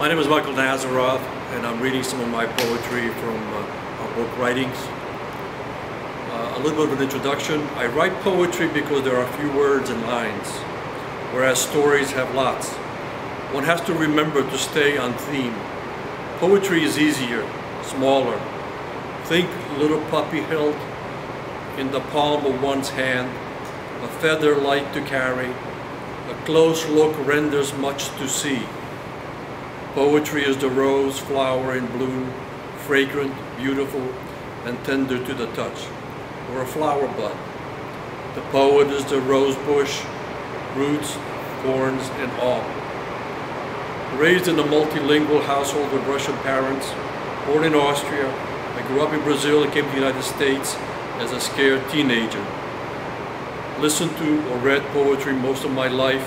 My name is Michael Nazarow, and I'm reading some of my poetry from our book Writings. A little bit of an introduction. I write poetry because there are few words and lines, whereas stories have lots. One has to remember to stay on theme. Poetry is easier, smaller. Think little puppy held in the palm of one's hand, a feather light to carry, a close look renders much to see. Poetry is the rose flower in bloom, fragrant, beautiful, and tender to the touch, or a flower bud. The poet is the rose bush, roots, thorns, and all. Raised in a multilingual household with Russian parents, born in Austria, I grew up in Brazil and came to the United States as a scared teenager. Listened to or read poetry most of my life.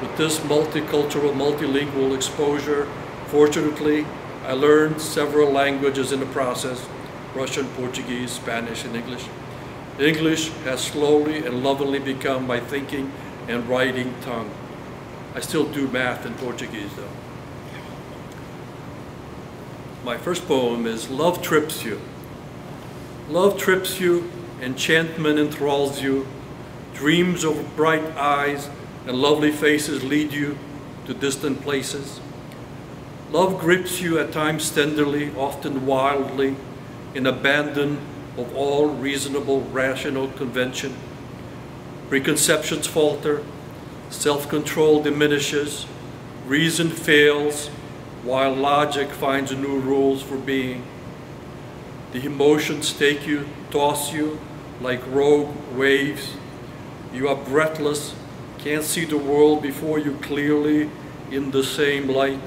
With this multicultural, multilingual exposure, fortunately, I learned several languages in the process: Russian, Portuguese, Spanish, and English. English has slowly and lovingly become my thinking and writing tongue. I still do math in Portuguese, though. My first poem is Love Trips You. Love trips you, enchantment enthralls you, dreams of bright eyes and lovely faces lead you to distant places. Love grips you at times tenderly, often wildly, in abandon of all reasonable, rational convention. Preconceptions falter, self-control diminishes, reason fails, while logic finds new rules for being. The emotions take you, toss you like rogue waves. You are breathless, can't see the world before you clearly in the same light.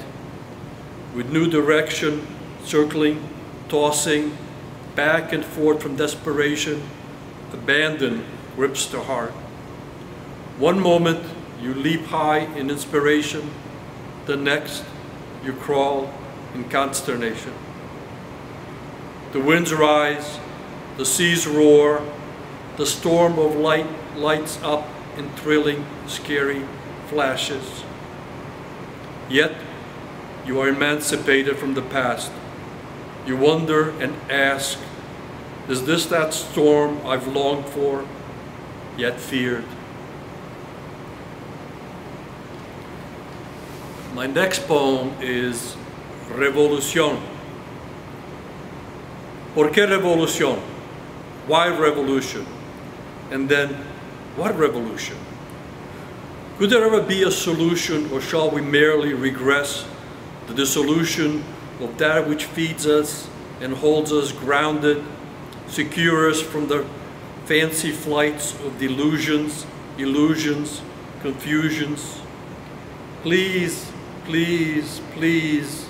With new direction, circling, tossing, back and forth from desperation, abandon grips the heart. One moment you leap high in inspiration, the next you crawl in consternation. The winds rise, the seas roar, the storm of light lights up in thrilling, scary flashes. Yet, you are emancipated from the past. You wonder and ask, is this that storm I've longed for, yet feared? My next poem is Revolucion. ¿Por qué revolución? Why revolution? And then, what revolution? Could there ever be a solution, or shall we merely regress the dissolution of that which feeds us and holds us grounded, secure us from the fancy flights of delusions, illusions, confusions? Please, please, please,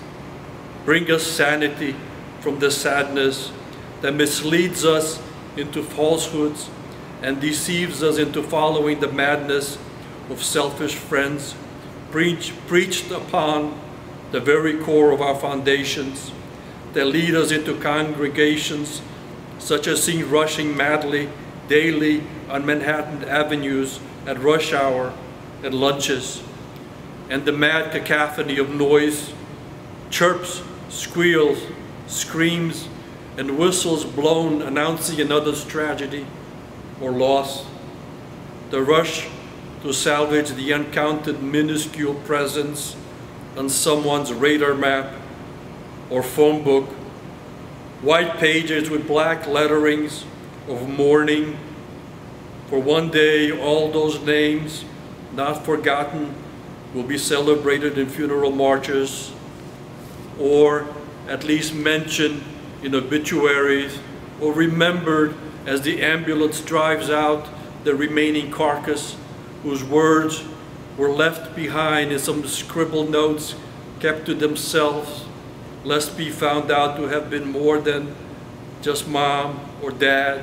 bring us sanity from the sadness that misleads us into falsehoods and deceives us into following the madness of selfish friends, preached upon the very core of our foundations, that lead us into congregations such as seen rushing madly daily on Manhattan avenues at rush hour and lunches, and the mad cacophony of noise, chirps, squeals, screams, and whistles blown announcing another's tragedy or loss. The rush to salvage the uncounted minuscule presence on someone's radar map or phone book, white pages with black letterings of mourning, for one day all those names not forgotten will be celebrated in funeral marches, or at least mentioned in obituaries, or remembered as the ambulance drives out the remaining carcass, whose words were left behind in some scribbled notes kept to themselves, lest be found out to have been more than just mom or dad,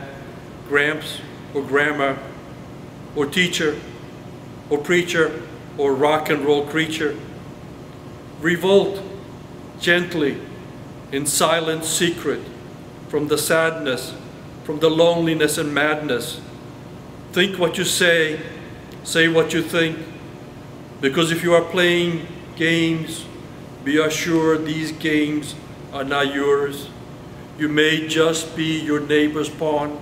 gramps or grandma, or teacher, or preacher, or rock and roll creature. Revolt gently, in silent secret, from the sadness, from the loneliness and madness. Think what you say what you think, because if you are playing games be assured these games are not yours. You may just be your neighbor's pawn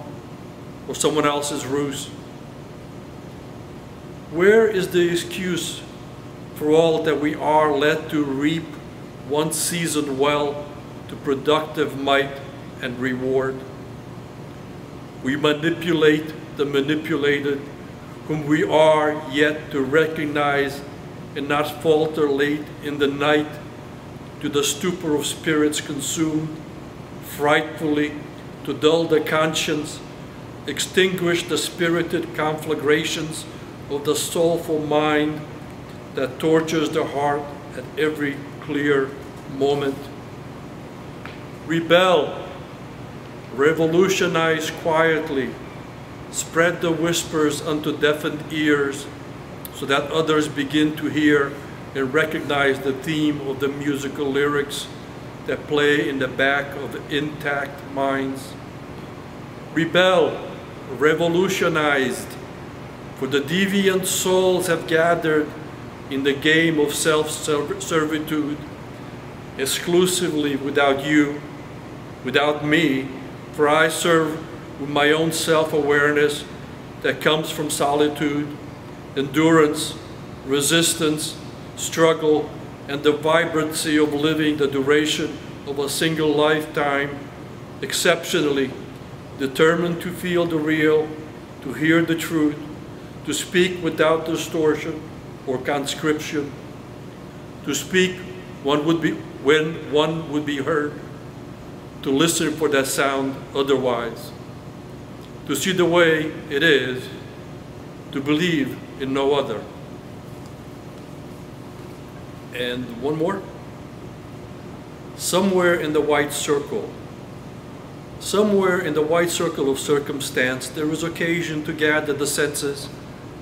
or someone else's ruse. Where is the excuse for all that we are led to reap one season well to productive might and reward? We manipulate the manipulated, whom we are yet to recognize and not falter late in the night to the stupor of spirits consumed, frightfully to dull the conscience, extinguish the spirited conflagrations of the soulful mind that tortures the heart at every clear moment. Rebel, revolutionize quietly, spread the whispers unto deafened ears so that others begin to hear and recognize the theme of the musical lyrics that play in the back of intact minds. Rebel, revolutionized, for the deviant souls have gathered in the game of self-servitude, exclusively without you, without me, for I serve with my own self-awareness that comes from solitude, endurance, resistance, struggle, and the vibrancy of living the duration of a single lifetime, exceptionally determined to feel the real, to hear the truth, to speak without distortion or conscription, to speak when one would be heard, to listen for that sound otherwise, to see the way it is, to believe in no other. And one more. Somewhere in the white circle of circumstance, there is occasion to gather the senses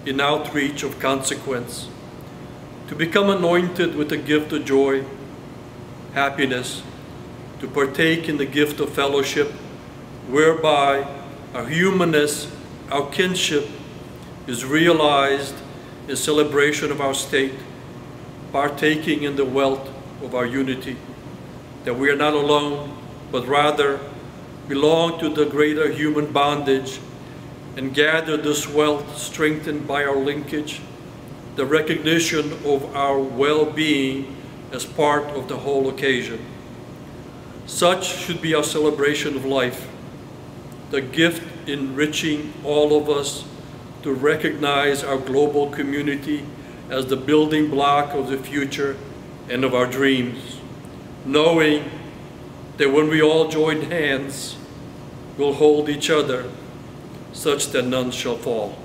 in outreach of consequence, to become anointed with the gift of joy, happiness, to partake in the gift of fellowship, whereby our humanness, our kinship, is realized in celebration of our state, partaking in the wealth of our unity, that we are not alone, but rather belong to the greater human bondage, and gather this wealth strengthened by our linkage, the recognition of our well-being as part of the whole occasion. Such should be our celebration of life, the gift enriching all of us to recognize our global community as the building block of the future and of our dreams, knowing that when we all join hands, we'll hold each other such that none shall fall.